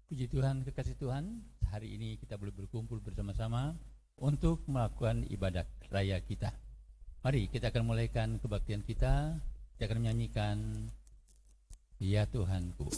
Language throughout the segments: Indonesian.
Puji Tuhan, kekasih Tuhan, hari ini kita boleh berkumpul bersama-sama untuk melakukan ibadat raya kita. Mari kita akan mulaikan kebaktian kita akan menyanyikan Ya Tuhanku.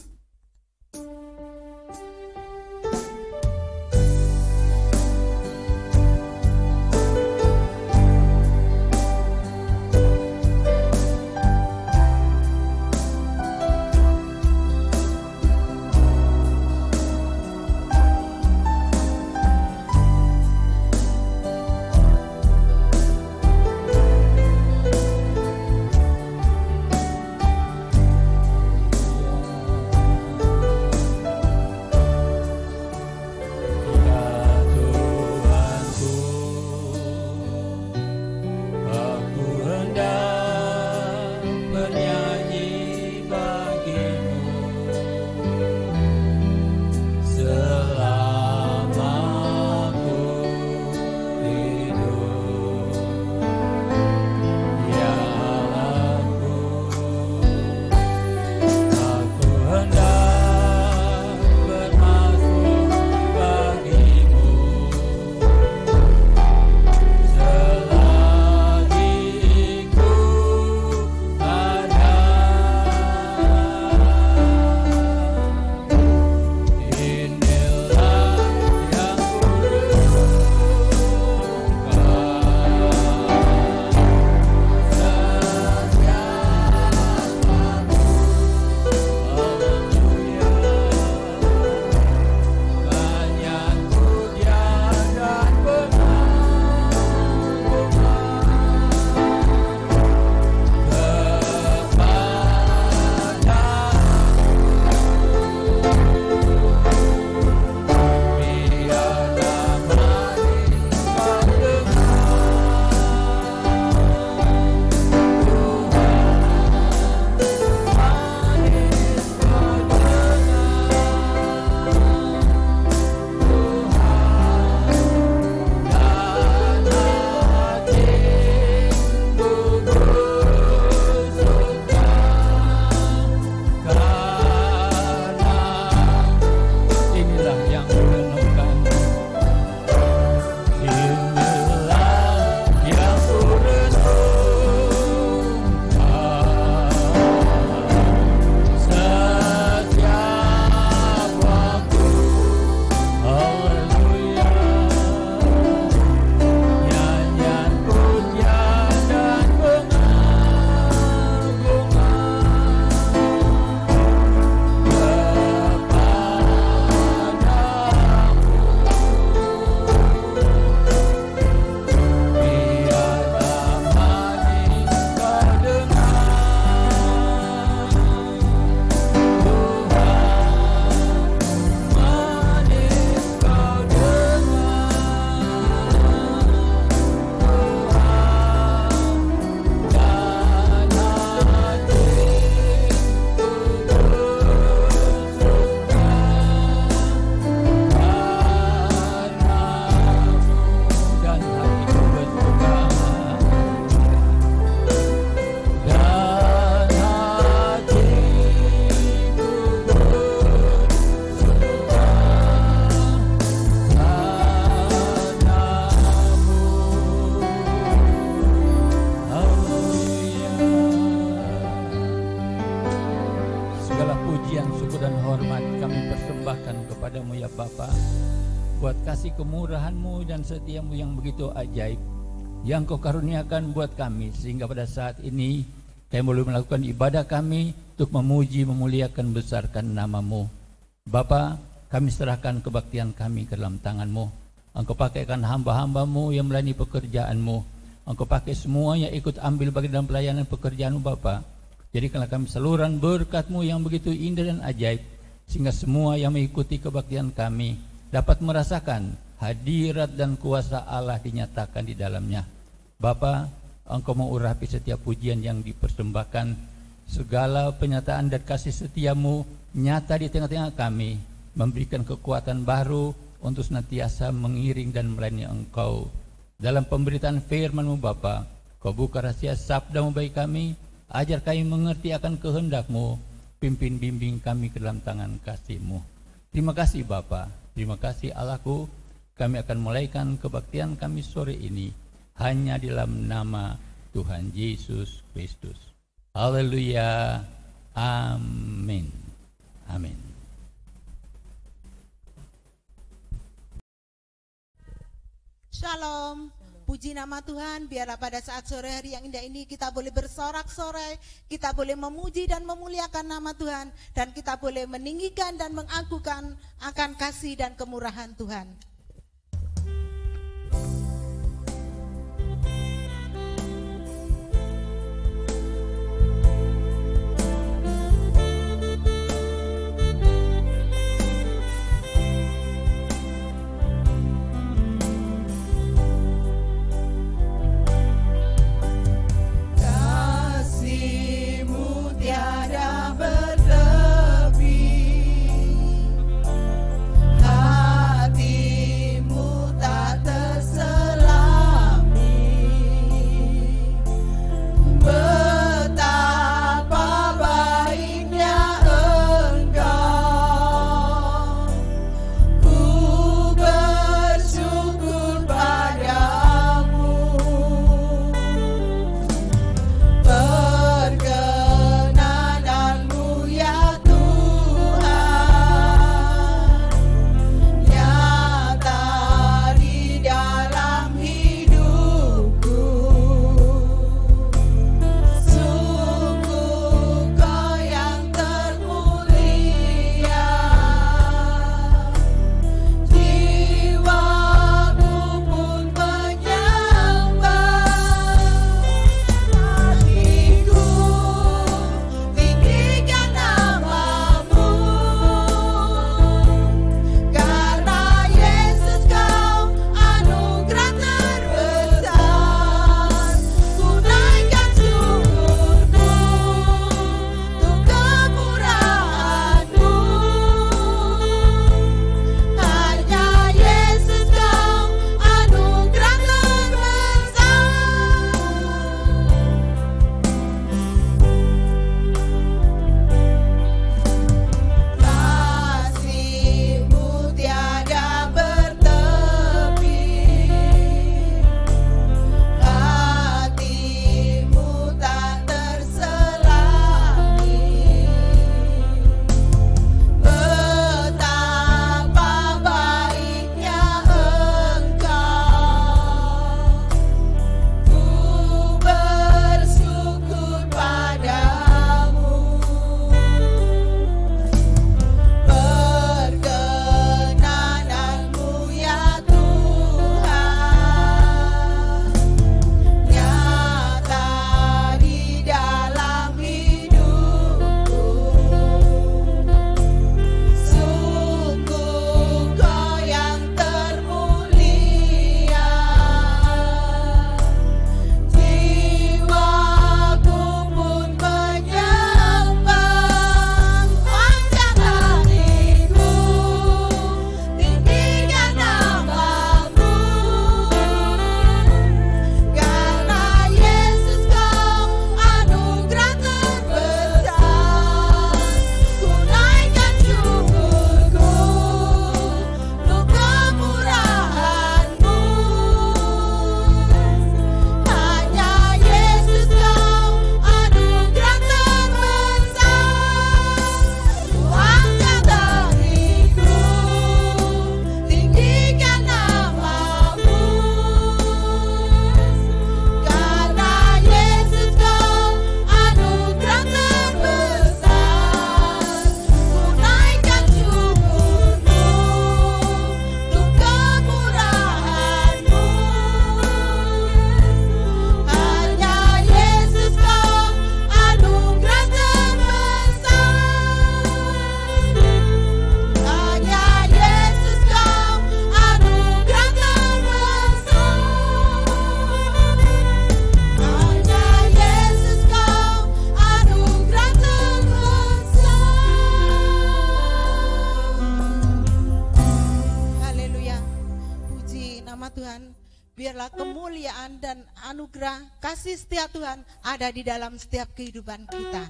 Kemurahan-Mu dan setia-Mu yang begitu ajaib yang Kau karuniakan buat kami, sehingga pada saat ini kami boleh melakukan ibadah kami untuk memuji, memuliakan, besarkan nama-Mu. Bapa, kami serahkan kebaktian kami ke dalam tangan-Mu. Engkau pakaikan hamba-hamba-Mu yang melayani pekerjaan-Mu. Engkau pakai semuanya ikut ambil bagi dalam pelayanan pekerjaan-Mu Bapa. Jadikanlah kami saluran berkat-Mu yang begitu indah dan ajaib, sehingga semua yang mengikuti kebaktian kami dapat merasakan hadirat dan kuasa Allah dinyatakan di dalamnya. Bapa, Engkau mengurapi setiap pujian yang dipersembahkan, segala penyataan dan kasih setia-Mu nyata di tengah-tengah kami, memberikan kekuatan baru untuk senantiasa mengiring dan melayani Engkau. Dalam pemberitaan firman-Mu Bapa, Kau buka rahasia sabda-Mu bagi kami, ajar kami mengerti akan kehendak-Mu, pimpin bimbing kami ke dalam tangan kasih-Mu. Terima kasih Bapa, terima kasih Allahku. Kami akan mulaikan kebaktian kami sore ini hanya dalam nama Tuhan Yesus Kristus. Haleluya. Amin. Amin. Shalom. Puji nama Tuhan, biarlah pada saat sore hari yang indah ini kita boleh bersorak-sorai, kita boleh memuji dan memuliakan nama Tuhan, dan kita boleh meninggikan dan mengagungkan akan kasih dan kemurahan Tuhan. biarlah kemuliaan dan anugerah kasih setia Tuhan ada di dalam setiap kehidupan kita.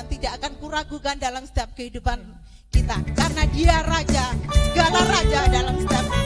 Tuhan tidak akan kuragukan dalam setiap kehidupan kita, karena Dia Raja, segala raja dalam setiap kita.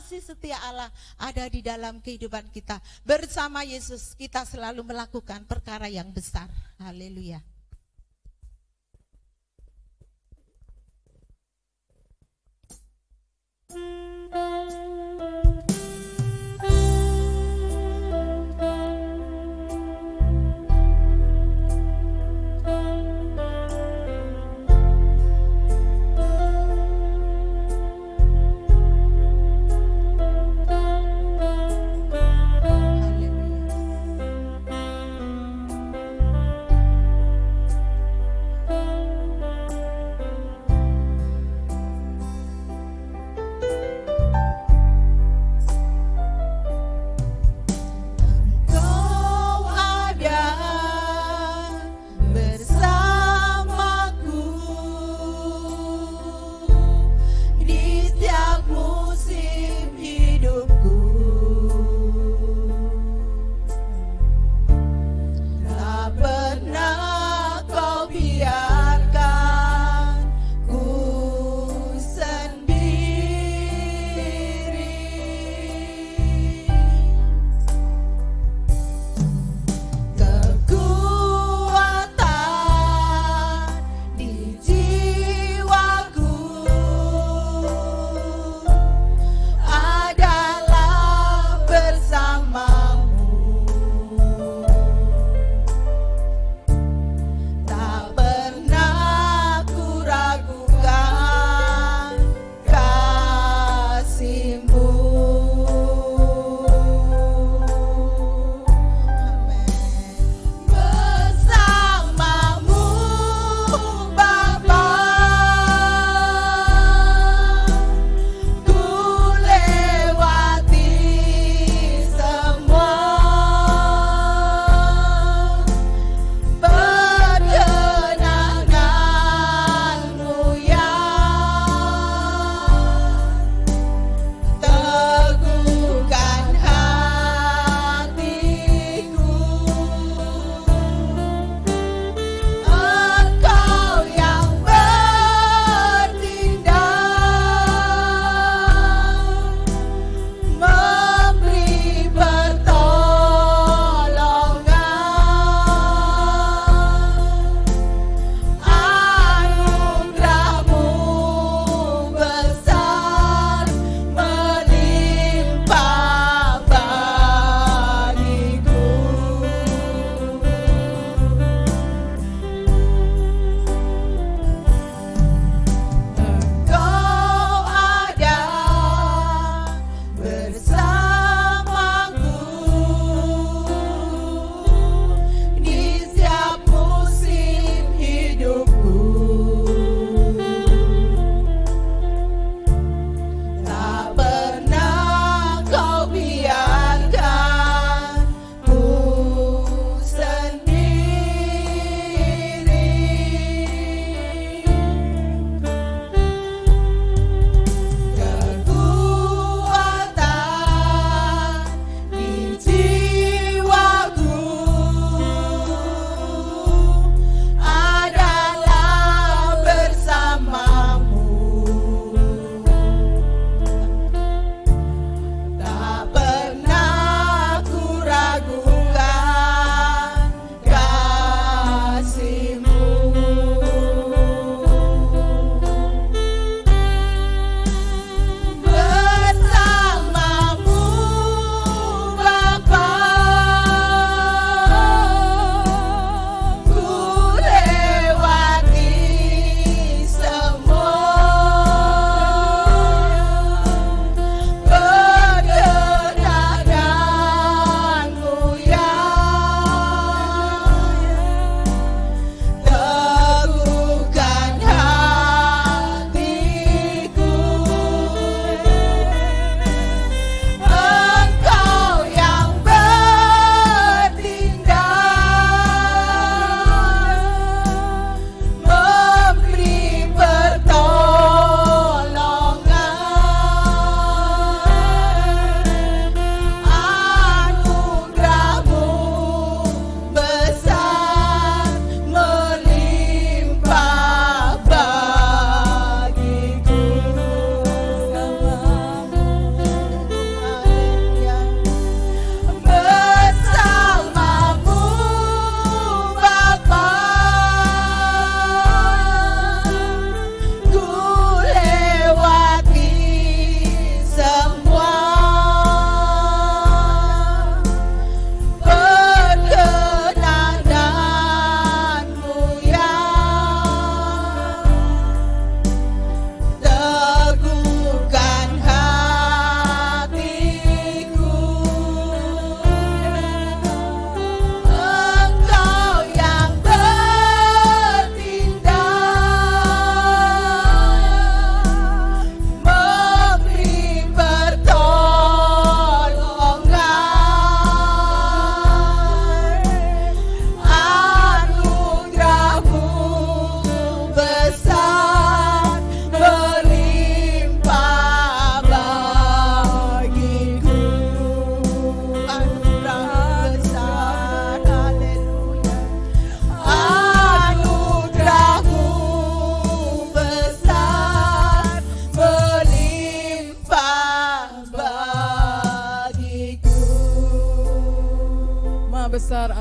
kasih setia Allah ada di dalam kehidupan kita. Bersama Yesus kita selalu melakukan perkara yang besar. Haleluya.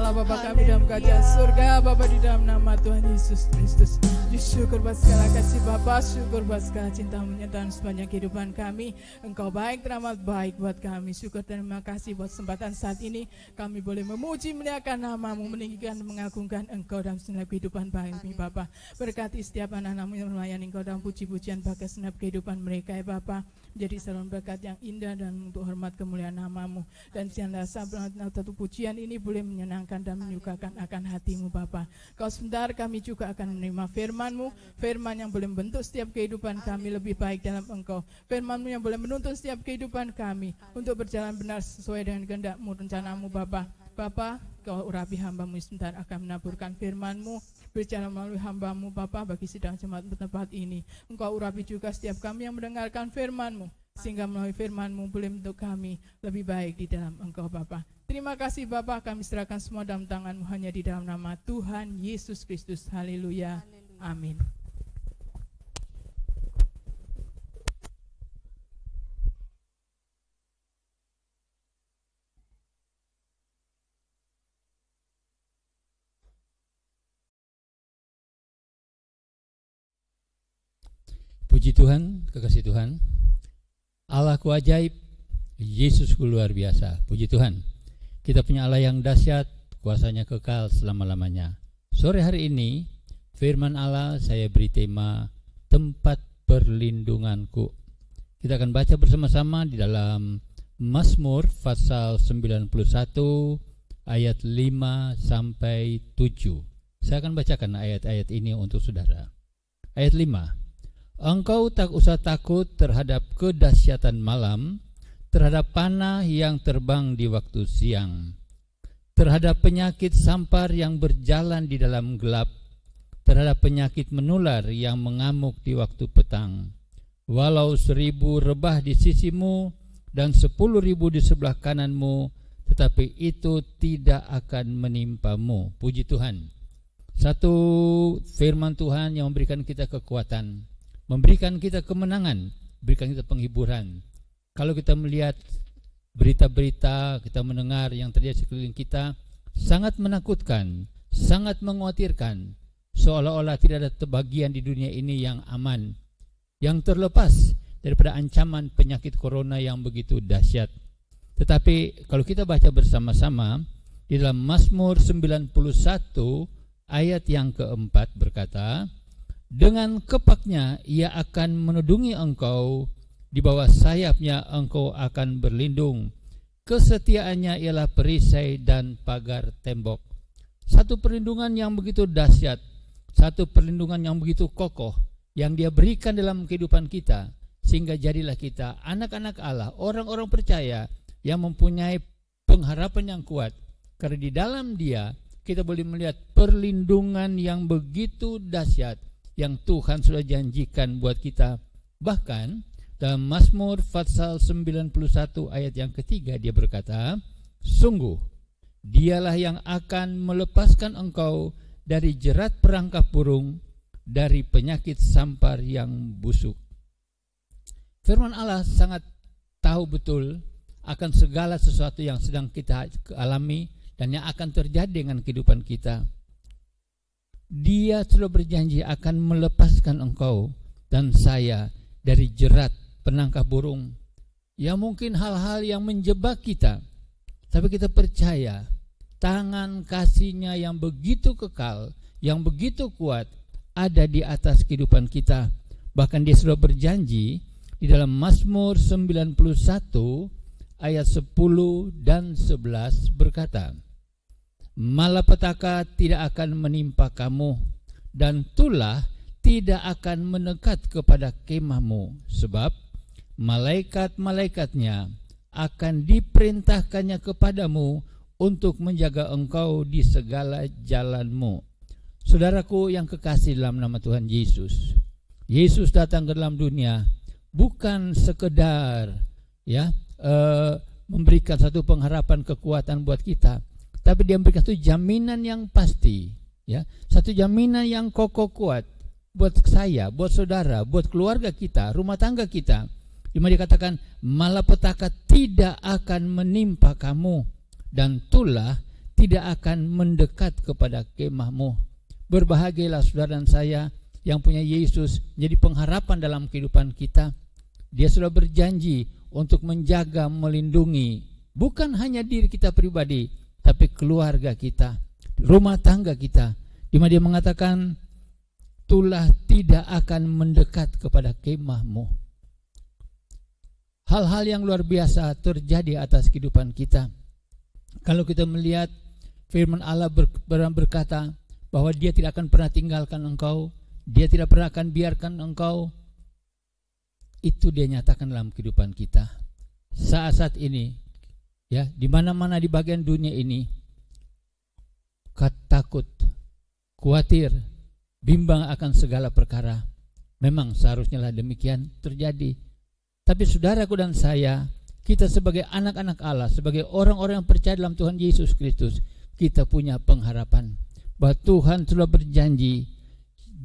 Allah Bapa kami dalam kerajaan surga, Bapa di dalam nama Tuhan Yesus Kristus. Syukur buat segala kasih Bapa, syukur buat segala cinta menyertai sepanjang kehidupan kami. Engkau baik, teramat baik buat kami. Syukur dan terima kasih buat kesempatan saat ini kami boleh memuji, memuliakan nama-Mu, meninggikan, mengagungkan Engkau dalam setiap kehidupan kami Bapa. Berkati setiap anak-anak-Mu yang melayani Engkau dalam puji-pujian bagai setiap kehidupan mereka ya Bapa. Jadi saluran berkat yang indah dan untuk hormat kemuliaan nama-Mu. Dan senantiasa satu pujian ini boleh menyenangkan dan menyukakan akan hati-Mu Bapa. Kau sebentar kami juga akan menerima firman-Mu, firman yang boleh membentuk setiap kehidupan kami lebih baik dalam Engkau. Firman-Mu yang boleh menuntun setiap kehidupan kami untuk berjalan benar sesuai dengan kehendak-Mu, rencana-Mu Bapa. Bapa, Kau urapi hamba-Mu sebentar akan menaburkan firman-Mu, berjalan melalui hamba-Mu Bapa bagi sidang jemaat bertempat ini. Engkau urapi juga setiap kami yang mendengarkan firman-Mu, sehingga melalui firman-Mu boleh membentuk kami lebih baik di dalam Engkau Bapa. Terima kasih Bapa, kami serahkan semua dalam tangan-Mu hanya di dalam nama Tuhan Yesus Kristus. Haleluya. Amin. Puji Tuhan, kekasih Tuhan, Allahku ajaib, Yesusku luar biasa. Puji Tuhan, kita punya Allah yang dahsyat, kuasanya kekal selama-lamanya. Sore hari ini, firman Allah saya beri tema tempat perlindunganku. Kita akan baca bersama-sama di dalam Mazmur pasal 91 ayat 5 sampai 7. Saya akan bacakan ayat-ayat ini untuk saudara. Ayat 5. Engkau tak usah takut terhadap kedahsyatan malam, terhadap panah yang terbang di waktu siang, terhadap penyakit sampar yang berjalan di dalam gelap, terhadap penyakit menular yang mengamuk di waktu petang. Walau 1000 rebah di sisimu dan 10.000 di sebelah kananmu, tetapi itu tidak akan menimpamu. Puji Tuhan. Satu firman Tuhan yang memberikan kita kekuatan, memberikan kita kemenangan, berikan kita penghiburan. Kalau kita melihat berita-berita, kita mendengar yang terjadi sekeliling kita, sangat menakutkan, sangat mengkhawatirkan, seolah-olah tidak ada bagian di dunia ini yang aman, yang terlepas daripada ancaman penyakit corona yang begitu dahsyat. Tetapi kalau kita baca bersama-sama di dalam Mazmur 91 ayat yang keempat berkata, dengan kepaknya ia akan menudungi engkau, di bawah sayapnya engkau akan berlindung. Kesetiaannya ialah perisai dan pagar tembok. Satu perlindungan yang begitu dahsyat, satu perlindungan yang begitu kokoh, yang Dia berikan dalam kehidupan kita, sehingga jadilah kita anak-anak Allah, orang-orang percaya yang mempunyai pengharapan yang kuat. Karena di dalam Dia kita boleh melihat perlindungan yang begitu dahsyat yang Tuhan sudah janjikan buat kita. Bahkan dalam Mazmur pasal 91 ayat yang ketiga dia berkata, sungguh Dialah yang akan melepaskan engkau dari jerat perangkap burung, dari penyakit sampar yang busuk. Firman Allah sangat tahu betul akan segala sesuatu yang sedang kita alami dan yang akan terjadi dengan kehidupan kita. Dia sudah berjanji akan melepaskan engkau dan saya dari jerat penangkap burung. Ya mungkin hal-hal yang menjebak kita, tapi kita percaya tangan kasih-Nya yang begitu kekal, yang begitu kuat ada di atas kehidupan kita. Bahkan Dia sudah berjanji di dalam Mazmur 91 ayat 10 dan 11 berkata, malapetaka tidak akan menimpa kamu, dan tulah tidak akan mendekat kepada kemahmu, sebab malaikat-malaikatnya akan diperintahkannya kepadamu untuk menjaga engkau di segala jalanmu. Saudaraku yang kekasih dalam nama Tuhan Yesus, Yesus datang ke dalam dunia bukan sekedar memberikan satu pengharapan kekuatan buat kita, tapi Dia memberikan satu jaminan yang pasti, satu jaminan yang kokoh kuat buat saya, buat saudara, buat keluarga kita, rumah tangga kita. Di mana dikatakan malapetaka tidak akan menimpa kamu, dan tulah tidak akan mendekat kepada kemah-Mu. Berbahagialah saudara dan saya yang punya Yesus menjadi pengharapan dalam kehidupan kita. Dia sudah berjanji untuk menjaga, melindungi bukan hanya diri kita pribadi, tapi keluarga kita, rumah tangga kita, di mana dia mengatakan tulah tidak akan mendekat kepada kemah-Mu. Hal-hal yang luar biasa terjadi atas kehidupan kita. Kalau kita melihat firman Allah berkata bahwa Dia tidak akan pernah tinggalkan engkau, Dia tidak pernah akan biarkan engkau. Itu Dia nyatakan dalam kehidupan kita. Saat-saat ini, ya, di mana-mana di bagian dunia ini, takut, khawatir, bimbang akan segala perkara. Memang seharusnya lah demikian terjadi. Tapi saudaraku dan saya, kita sebagai anak-anak Allah, sebagai orang-orang yang percaya dalam Tuhan Yesus Kristus, kita punya pengharapan bahwa Tuhan telah berjanji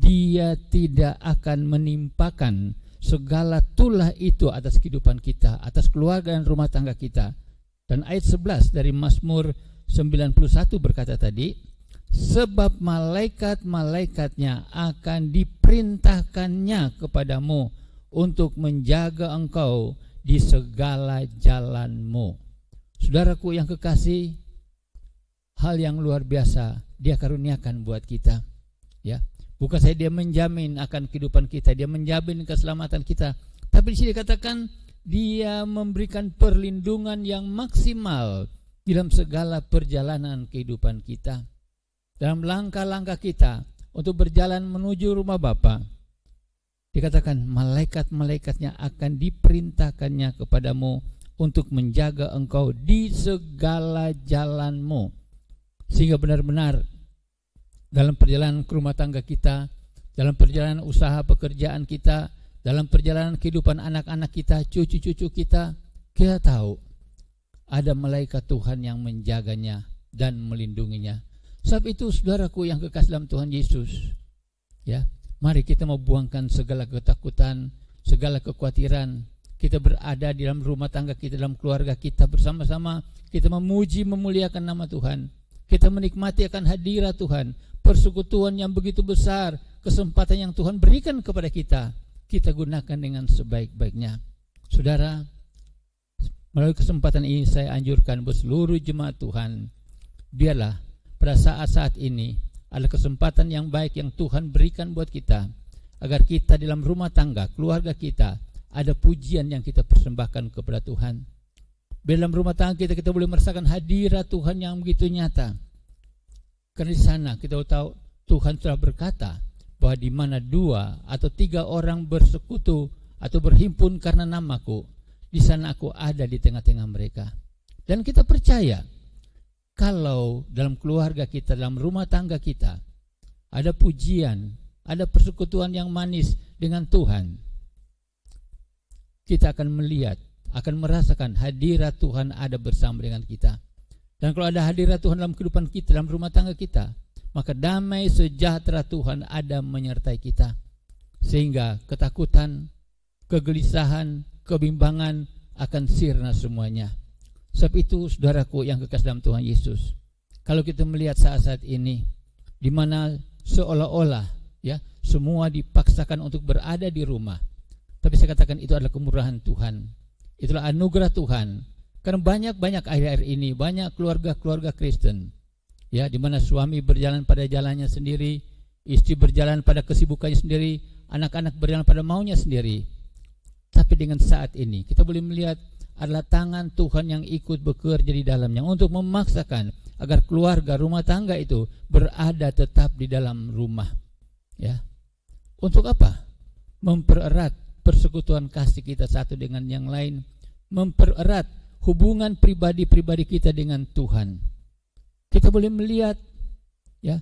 Dia tidak akan menimpakan segala tulah itu atas kehidupan kita, atas keluarga dan rumah tangga kita. Dan ayat 11 dari Mazmur 91 berkata tadi, sebab malaikat-malaikatnya akan diperintahkannya kepadamu untuk menjaga engkau di segala jalanmu. Saudaraku yang kekasih, hal yang luar biasa Dia karuniakan buat kita, ya. Bukan saja Dia menjamin akan kehidupan kita, Dia menjamin keselamatan kita, tapi di sini dikatakan Dia memberikan perlindungan yang maksimal dalam segala perjalanan kehidupan kita. Dalam langkah-langkah kita untuk berjalan menuju rumah Bapa, dikatakan malaikat-malaikatnya akan diperintahkannya kepadamu untuk menjaga engkau di segala jalanmu. Sehingga benar-benar dalam perjalanan ke rumah tangga kita, dalam perjalanan usaha pekerjaan kita, dalam perjalanan kehidupan anak-anak kita, cucu-cucu kita, kita tahu ada malaikat Tuhan yang menjaganya dan melindunginya. Sebab itu saudaraku yang kekasih dalam Tuhan Yesus, ya, mari kita membuangkan segala ketakutan, segala kekhawatiran. Kita berada di dalam rumah tangga kita, dalam keluarga kita bersama-sama. Kita memuji, memuliakan nama Tuhan. Kita menikmati akan hadirat Tuhan, persekutuan yang begitu besar, kesempatan yang Tuhan berikan kepada kita. Kita gunakan dengan sebaik-baiknya. Saudara, melalui kesempatan ini saya anjurkan buat seluruh jemaat Tuhan, biarlah pada saat-saat ini ada kesempatan yang baik yang Tuhan berikan buat kita, agar kita dalam rumah tangga, keluarga kita, ada pujian yang kita persembahkan kepada Tuhan. Dalam rumah tangga kita boleh merasakan hadirat Tuhan yang begitu nyata. Karena di sana kita tahu Tuhan telah berkata bahwa di mana 2 atau 3 orang bersekutu atau berhimpun karena namaku, di sana aku ada di tengah-tengah mereka. Dan kita percaya kalau dalam keluarga kita, dalam rumah tangga kita, ada pujian, ada persekutuan yang manis dengan Tuhan, kita akan melihat, akan merasakan hadirat Tuhan ada bersama dengan kita. Dan kalau ada hadirat Tuhan dalam kehidupan kita, dalam rumah tangga kita, maka damai sejahtera Tuhan ada menyertai kita. Sehingga ketakutan, kegelisahan, kebimbangan akan sirna semuanya. Sebab itu saudaraku yang kekasih dalam Tuhan Yesus, kalau kita melihat saat-saat ini di mana seolah-olah, ya, semua dipaksakan untuk berada di rumah, tapi saya katakan itu adalah kemurahan Tuhan, itulah anugerah Tuhan. Karena banyak akhir-akhir ini banyak keluarga-keluarga Kristen, ya, di mana suami berjalan pada jalannya sendiri, istri berjalan pada kesibukannya sendiri, anak-anak berjalan pada maunya sendiri. Tapi dengan saat ini kita boleh melihat adalah tangan Tuhan yang ikut bekerja di dalamnya untuk memaksakan agar keluarga, rumah tangga itu berada tetap di dalam rumah, ya. Untuk apa? Mempererat persekutuan kasih kita satu dengan yang lain, mempererat hubungan pribadi-pribadi kita dengan Tuhan. Kita boleh melihat, ya,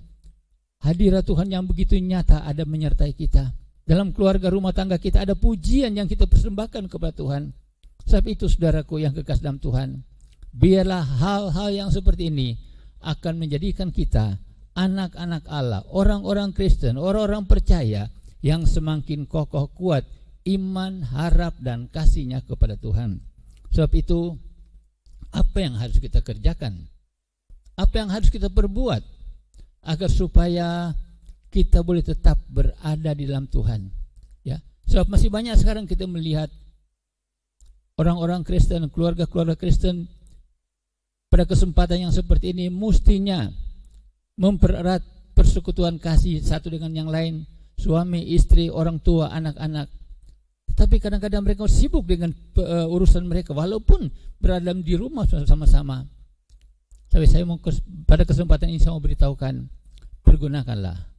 hadirat Tuhan yang begitu nyata ada menyertai kita. Dalam keluarga, rumah tangga kita ada pujian yang kita persembahkan kepada Tuhan. Sebab itu saudaraku yang kekasih dalam Tuhan, biarlah hal-hal yang seperti ini akan menjadikan kita anak-anak Allah, orang-orang Kristen, orang-orang percaya yang semakin kokoh kuat iman, harap dan kasihnya kepada Tuhan. Sebab itu apa yang harus kita kerjakan? Apa yang harus kita perbuat agar supaya kita boleh tetap berada di dalam Tuhan, ya. Sebab masih banyak sekarang kita melihat orang-orang Kristen, keluarga-keluarga Kristen pada kesempatan yang seperti ini mestinya mempererat persekutuan kasih satu dengan yang lain, suami, istri, orang tua, anak-anak. Tapi kadang-kadang mereka sibuk dengan urusan mereka walaupun berada di rumah sama-sama. Tapi saya mau pada kesempatan ini saya mau beritahukan, pergunakanlah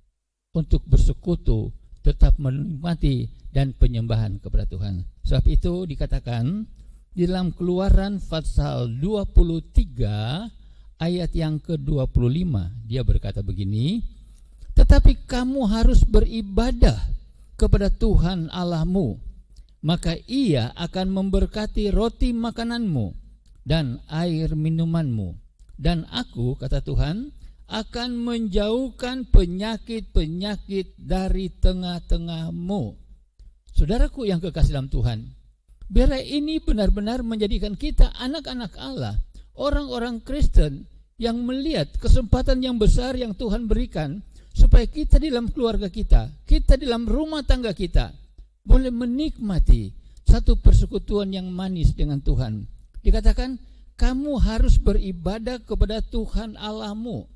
untuk bersekutu, tetap menikmati dan penyembahan kepada Tuhan. Sebab itu dikatakan di dalam Keluaran pasal 23 ayat yang ke-25, dia berkata begini, tetapi kamu harus beribadah kepada Tuhan Allahmu, maka Ia akan memberkati roti makananmu dan air minumanmu. Dan aku, kata Tuhan, akan menjauhkan penyakit-penyakit dari tengah-tengahmu. Saudaraku yang kekasih dalam Tuhan, biarlah ini benar-benar menjadikan kita anak-anak Allah, orang-orang Kristen yang melihat kesempatan yang besar yang Tuhan berikan supaya kita di dalam keluarga kita di dalam rumah tangga kita boleh menikmati satu persekutuan yang manis dengan Tuhan. Dikatakan kamu harus beribadah kepada Tuhan Allahmu.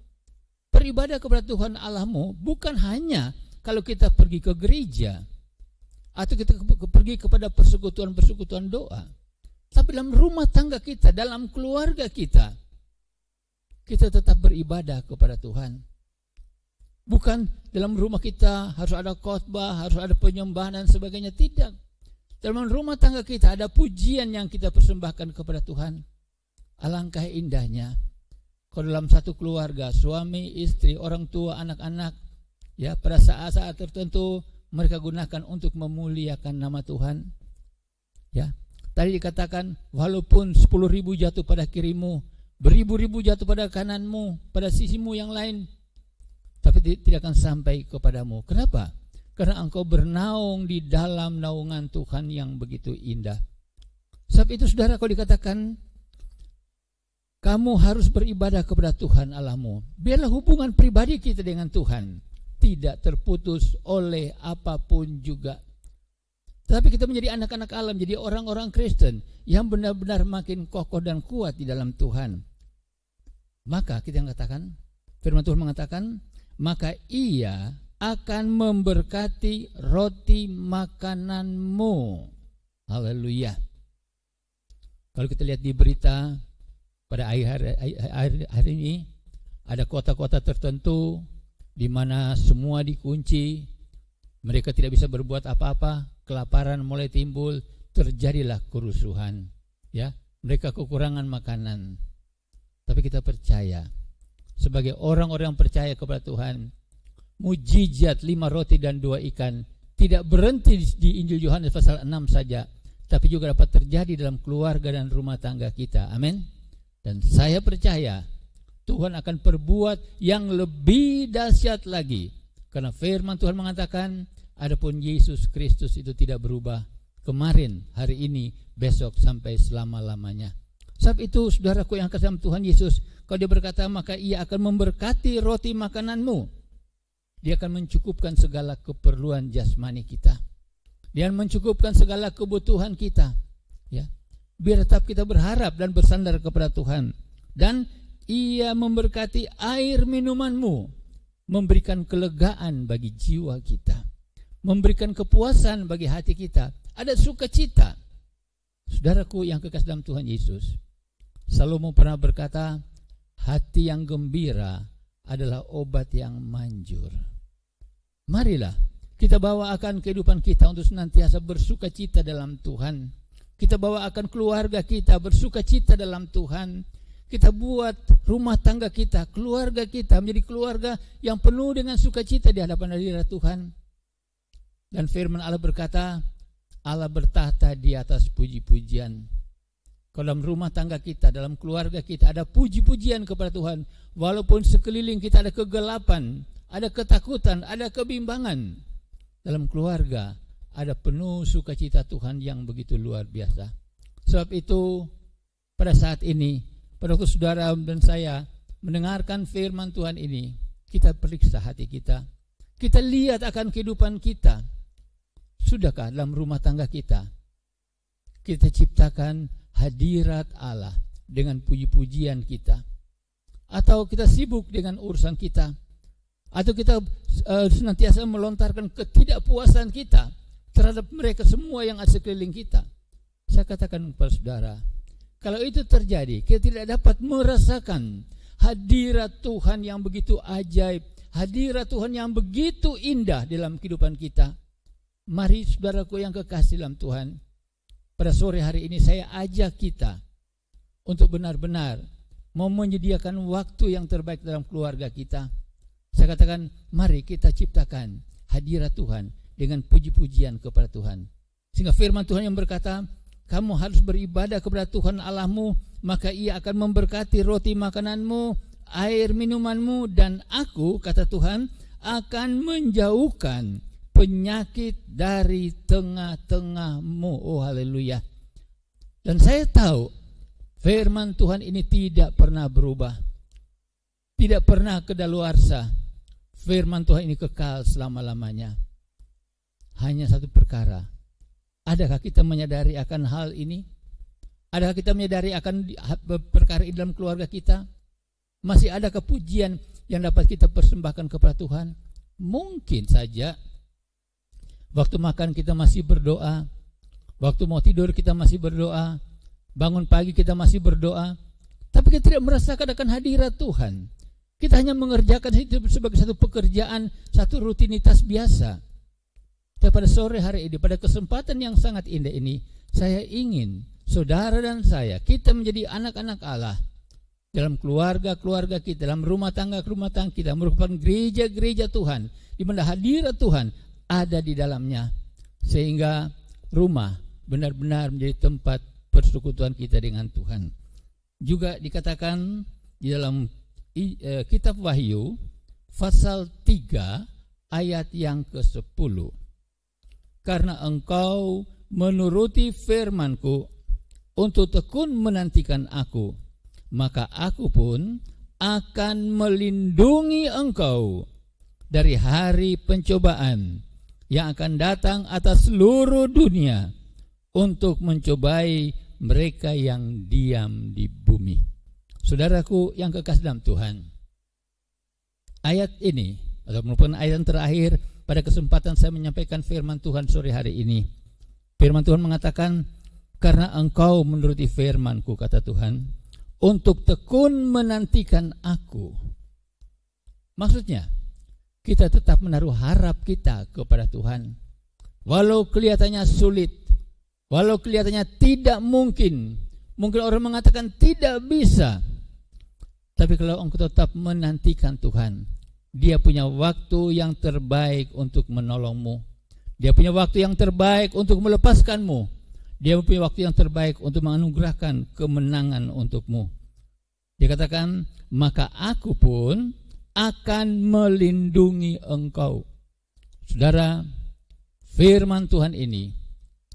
Beribadah kepada Tuhan Allahmu bukan hanya kalau kita pergi ke gereja atau kita pergi kepada persekutuan-persekutuan doa, tapi dalam rumah tangga kita, dalam keluarga kita tetap beribadah kepada Tuhan. Bukan dalam rumah kita harus ada khotbah, harus ada penyembahan dan sebagainya, tidak. Dalam rumah tangga kita ada pujian yang kita persembahkan kepada Tuhan. Alangkah indahnya kalau dalam satu keluarga, suami, istri, orang tua, anak-anak, ya, pada saat-saat tertentu mereka gunakan untuk memuliakan nama Tuhan. Ya, tadi dikatakan walaupun 10.000 jatuh pada kirimu, beribu-ribu jatuh pada kananmu, pada sisimu yang lain, tapi tidak akan sampai kepadamu. Kenapa? Karena engkau bernaung di dalam naungan Tuhan yang begitu indah. Sebab itu saudara, kalau dikatakan kamu harus beribadah kepada Tuhan Allahmu, biarlah hubungan pribadi kita dengan Tuhan tidak terputus oleh apapun juga. Tapi kita menjadi anak-anak Allah, menjadi orang-orang Kristen yang benar-benar makin kokoh dan kuat di dalam Tuhan. Maka kita mengatakan, firman Tuhan mengatakan, maka Ia akan memberkati roti makananmu. Haleluya. Kalau kita lihat di berita pada hari ini, ada kota-kota tertentu di mana semua dikunci, mereka tidak bisa berbuat apa-apa, kelaparan mulai timbul, terjadilah kerusuhan, ya, mereka kekurangan makanan. Tapi kita percaya, sebagai orang-orang yang percaya kepada Tuhan, mujizat 5 roti dan 2 ikan tidak berhenti di Injil Yohanes pasal 6 saja, tapi juga dapat terjadi dalam keluarga dan rumah tangga kita. Amin. Dan saya percaya Tuhan akan perbuat yang lebih dahsyat lagi, karena firman Tuhan mengatakan, adapun Yesus Kristus itu tidak berubah, kemarin, hari ini, besok sampai selama-lamanya. Sebab itu saudaraku yang kasih dalam Tuhan Yesus, kalau dia berkata maka Ia akan memberkati roti makananmu, Dia akan mencukupkan segala keperluan jasmani kita, Dia akan mencukupkan segala kebutuhan kita, ya. Biar tetap kita berharap dan bersandar kepada Tuhan. Dan Ia memberkati air minumanmu, memberikan kelegaan bagi jiwa kita, memberikan kepuasan bagi hati kita, ada sukacita. Saudaraku yang kekasih dalam Tuhan Yesus, Salomo pernah berkata, hati yang gembira adalah obat yang manjur. Marilah kita bawa akan kehidupan kita untuk senantiasa bersukacita dalam Tuhan. Kita bawa akan keluarga kita bersukacita dalam Tuhan. Kita buat rumah tangga kita, keluarga kita menjadi keluarga yang penuh dengan sukacita di hadapan hadirat Tuhan. Dan firman Allah berkata, Allah bertahta di atas puji-pujian. Kalau dalam rumah tangga kita, dalam keluarga kita ada puji-pujian kepada Tuhan, walaupun sekeliling kita ada kegelapan, ada ketakutan, ada kebimbangan, dalam keluarga ada penuh sukacita Tuhan yang begitu luar biasa. Sebab itu pada saat ini, pada waktu saudara dan saya mendengarkan firman Tuhan ini, kita periksa hati kita. Kita lihat akan kehidupan kita. Sudahkah dalam rumah tangga kita ciptakan hadirat Allah dengan puji-pujian kita? Atau kita sibuk dengan urusan kita? Atau kita senantiasa melontarkan ketidakpuasan kita terhadap mereka semua yang ada sekeliling kita? Saya katakan kepada saudara, kalau itu terjadi, kita tidak dapat merasakan hadirat Tuhan yang begitu ajaib, hadirat Tuhan yang begitu indah dalam kehidupan kita. Mari saudaraku yang kekasih dalam Tuhan, pada sore hari ini saya ajak kita untuk benar-benar mau menyediakan waktu yang terbaik dalam keluarga kita. Saya katakan, mari kita ciptakan hadirat Tuhan dengan puji-pujian kepada Tuhan. Sehingga firman Tuhan yang berkata, kamu harus beribadah kepada Tuhan Allahmu, maka Ia akan memberkati roti makananmu, air minumanmu, dan aku, kata Tuhan, akan menjauhkan penyakit dari tengah-tengahmu. Oh haleluya. Dan saya tahu firman Tuhan ini tidak pernah berubah, tidak pernah kedaluarsa. Firman Tuhan ini kekal selama-lamanya. Hanya satu perkara, adakah kita menyadari akan hal ini? Adakah kita menyadari akan perkara ini dalam keluarga kita? Masih ada pujian yang dapat kita persembahkan kepada Tuhan? Mungkin saja waktu makan kita masih berdoa, waktu mau tidur kita masih berdoa, bangun pagi kita masih berdoa, tapi kita tidak merasakan akan hadirat Tuhan. Kita hanya mengerjakan itu sebagai satu pekerjaan, satu rutinitas biasa. Tapi pada sore hari ini, pada kesempatan yang sangat indah ini, saya ingin saudara dan saya, kita menjadi anak-anak Allah dalam keluarga-keluarga kita, dalam rumah tangga kita, merupakan gereja-gereja Tuhan, di mana hadirat Tuhan ada di dalamnya, sehingga rumah benar-benar menjadi tempat persekutuan kita dengan Tuhan. Juga dikatakan di dalam kitab Wahyu pasal 3 ayat yang ke-10, karena engkau menuruti firman-Ku untuk tekun menantikan Aku, maka Aku pun akan melindungi engkau dari hari pencobaan yang akan datang atas seluruh dunia untuk mencobai mereka yang diam di bumi. Saudaraku yang kekasih dalam Tuhan, ayat ini atau merupakan ayat yang terakhir pada kesempatan saya menyampaikan firman Tuhan sore hari ini. Firman Tuhan mengatakan, karena engkau menuruti firman-Ku, kata Tuhan, untuk tekun menantikan Aku. Maksudnya, kita tetap menaruh harap kita kepada Tuhan. Walau kelihatannya sulit, walau kelihatannya tidak mungkin, mungkin orang mengatakan tidak bisa, tapi kalau engkau tetap menantikan Tuhan, Dia punya waktu yang terbaik untuk menolongmu. Dia punya waktu yang terbaik untuk melepaskanmu. Dia punya waktu yang terbaik untuk menganugerahkan kemenangan untukmu. Dia katakan, maka Aku pun akan melindungi engkau. Saudara, firman Tuhan ini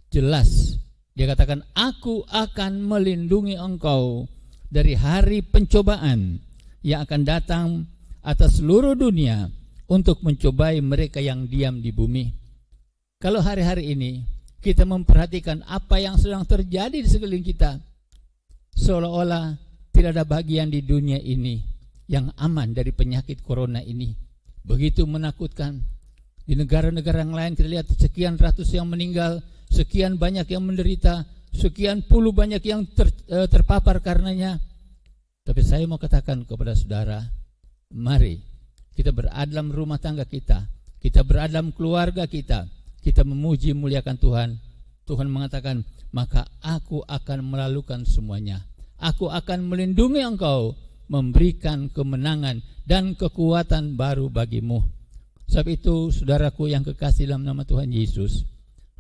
jelas. Dia katakan, Aku akan melindungi engkau dari hari pencobaan yang akan datang atas seluruh dunia untuk mencobai mereka yang diam di bumi. Kalau hari-hari ini kita memperhatikan apa yang sedang terjadi di sekeliling kita, seolah-olah tidak ada bagian di dunia ini yang aman dari penyakit corona ini. Begitu menakutkan. Di negara-negara yang lain kita lihat sekian ratus yang meninggal, sekian banyak yang menderita, sekian puluh banyak yang terpapar karenanya. Tapi saya mau katakan kepada saudara, mari kita berada dalam rumah tangga kita berada dalam keluarga kita memuji muliakan Tuhan. Tuhan mengatakan, maka Aku akan melalukan semuanya. Aku akan melindungi engkau, memberikan kemenangan dan kekuatan baru bagimu. Sebab itu, saudaraku yang kekasih dalam nama Tuhan Yesus,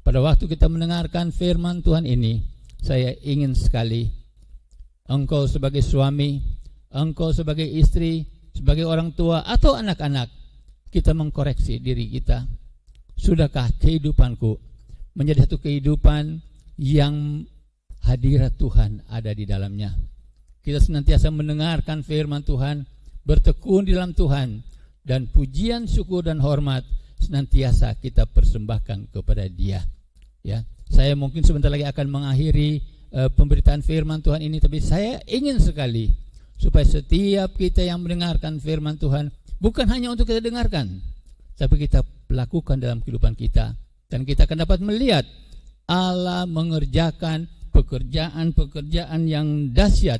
pada waktu kita mendengarkan firman Tuhan ini, saya ingin sekali engkau sebagai suami, engkau sebagai istri, sebagai orang tua atau anak-anak, kita mengkoreksi diri kita. Sudahkah kehidupanku menjadi satu kehidupan yang hadirat Tuhan ada di dalamnya? Kita senantiasa mendengarkan firman Tuhan, bertekun di dalam Tuhan, dan pujian, syukur dan hormat senantiasa kita persembahkan kepada Dia. Ya, saya mungkin sebentar lagi akan mengakhiri pemberitaan firman Tuhan ini, tapi saya ingin sekali supaya setiap kita yang mendengarkan firman Tuhan bukan hanya untuk kita dengarkan, tapi kita lakukan dalam kehidupan kita, dan kita akan dapat melihat Allah mengerjakan pekerjaan-pekerjaan yang dahsyat.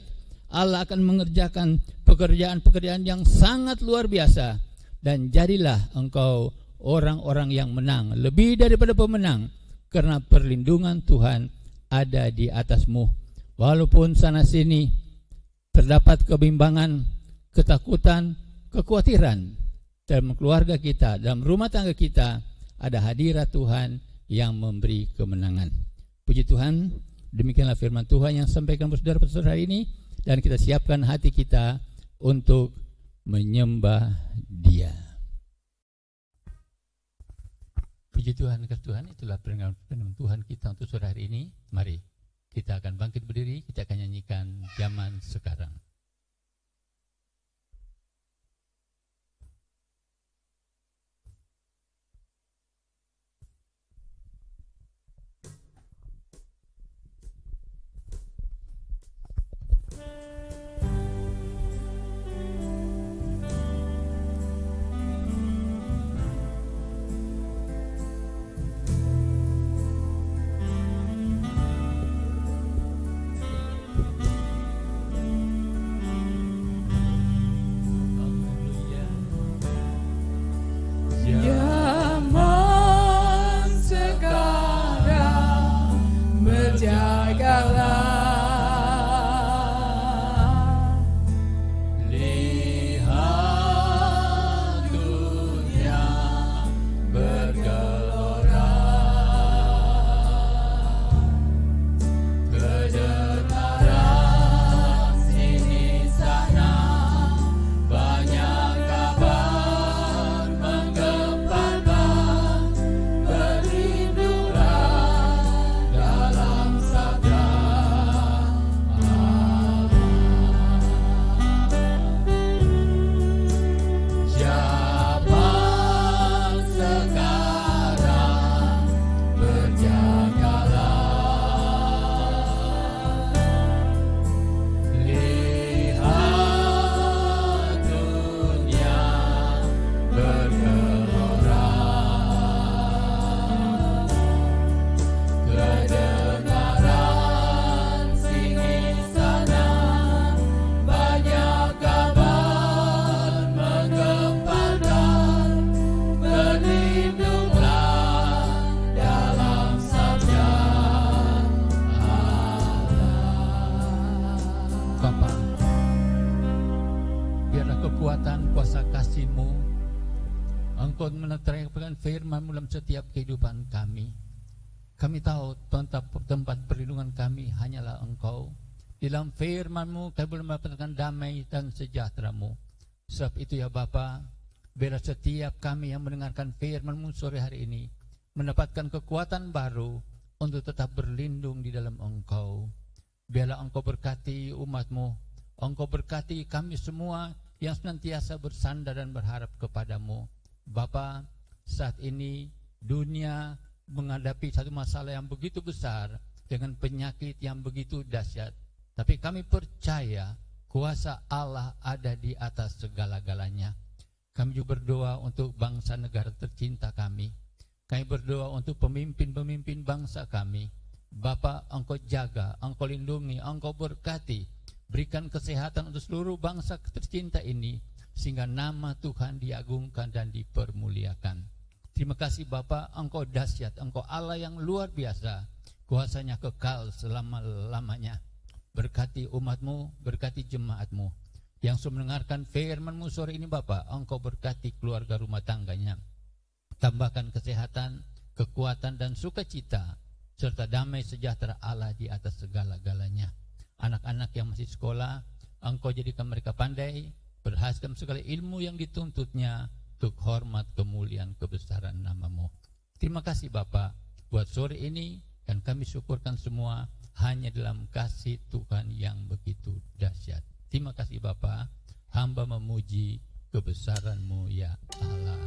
Allah akan mengerjakan pekerjaan-pekerjaan yang sangat luar biasa, dan jadilah engkau orang-orang yang menang, lebih daripada pemenang, karena perlindungan Tuhan ada di atasmu. Walaupun sana sini terdapat kebimbangan, ketakutan, kekhawatiran dalam keluarga kita, dalam rumah tangga kita, ada hadirat Tuhan yang memberi kemenangan. Puji Tuhan, demikianlah firman Tuhan yang sampaikan saudara-saudara hari ini, dan kita siapkan hati kita untuk menyembah Dia. Puji Tuhan, kasih Tuhan, itulah firman Tuhan kita untuk sore hari ini. Mari kita akan bangkit berdiri, kita akan nyanyikan Zaman Sekarang. Engkau menerangkan firman-Mu dalam setiap kehidupan kami. Kami tahu tempat perlindungan kami hanyalah Engkau. Di dalam firman-Mu kami boleh mendapatkan damai dan sejahtera-Mu. Sebab itu ya Bapa, biarlah setiap kami yang mendengarkan firman-Mu sore hari ini mendapatkan kekuatan baru untuk tetap berlindung di dalam Engkau. Biarlah Engkau berkati umat-Mu, Engkau berkati kami semua yang senantiasa bersandar dan berharap kepadamu. Bapa, saat ini dunia menghadapi satu masalah yang begitu besar dengan penyakit yang begitu dahsyat. Tapi kami percaya kuasa Allah ada di atas segala-galanya. Kami juga berdoa untuk bangsa negara tercinta kami. Kami berdoa untuk pemimpin-pemimpin bangsa kami. Bapa, Engkau jaga, Engkau lindungi, Engkau berkati. Berikan kesehatan untuk seluruh bangsa tercinta ini, sehingga nama Tuhan diagungkan dan dipermuliakan. Terima kasih Bapa, Engkau dahsyat, Engkau Allah yang luar biasa, kuasanya kekal selama-lamanya. Berkati umat-Mu, berkati jemaat-Mu yang sudah mendengarkan firman-Mu sore ini Bapa. Engkau berkati keluarga rumah tangganya. Tambahkan kesehatan, kekuatan dan sukacita, serta damai sejahtera Allah di atas segala-galanya. Anak-anak yang masih sekolah, Engkau jadikan mereka pandai, berhasilkan segala ilmu yang dituntutnya untuk hormat, kemuliaan, kebesaran nama-Mu. Terima kasih Bapa buat sore ini, dan kami syukurkan semua hanya dalam kasih Tuhan yang begitu dahsyat. Terima kasih Bapa. Hamba memuji kebesaran-Mu ya Allah.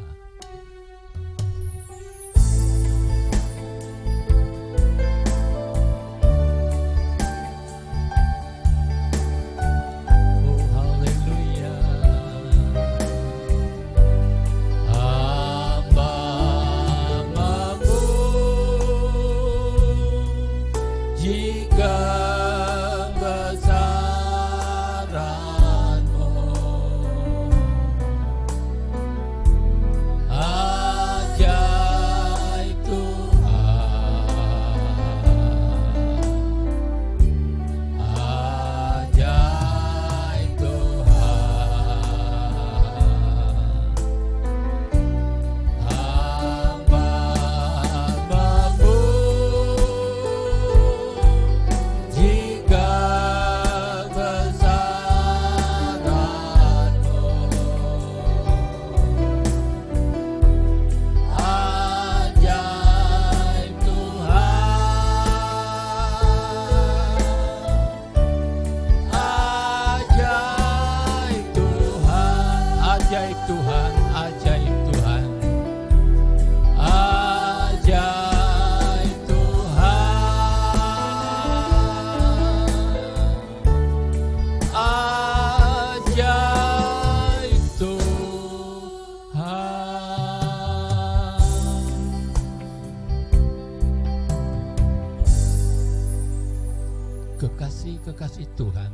Kekasih Tuhan,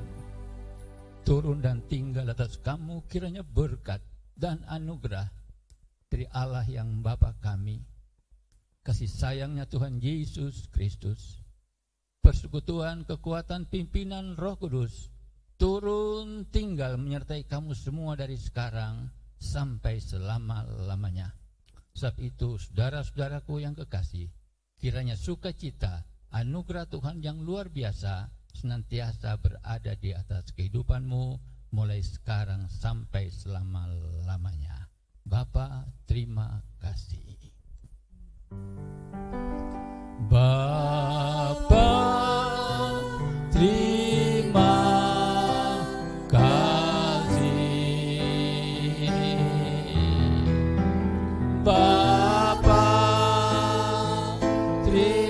turun dan tinggal atas kamu kiranya berkat dan anugerah dari Allah yang Bapa kami, kasih sayangnya Tuhan Yesus Kristus, persekutuan kekuatan pimpinan Roh Kudus, turun tinggal menyertai kamu semua dari sekarang sampai selama-lamanya. Sebab itu saudara-saudaraku yang kekasih, kiranya sukacita, anugerah Tuhan yang luar biasa senantiasa berada di atas kehidupanmu mulai sekarang sampai selama-lamanya. Bapa, terima kasih. Bapa, terima kasih. Bapa, terima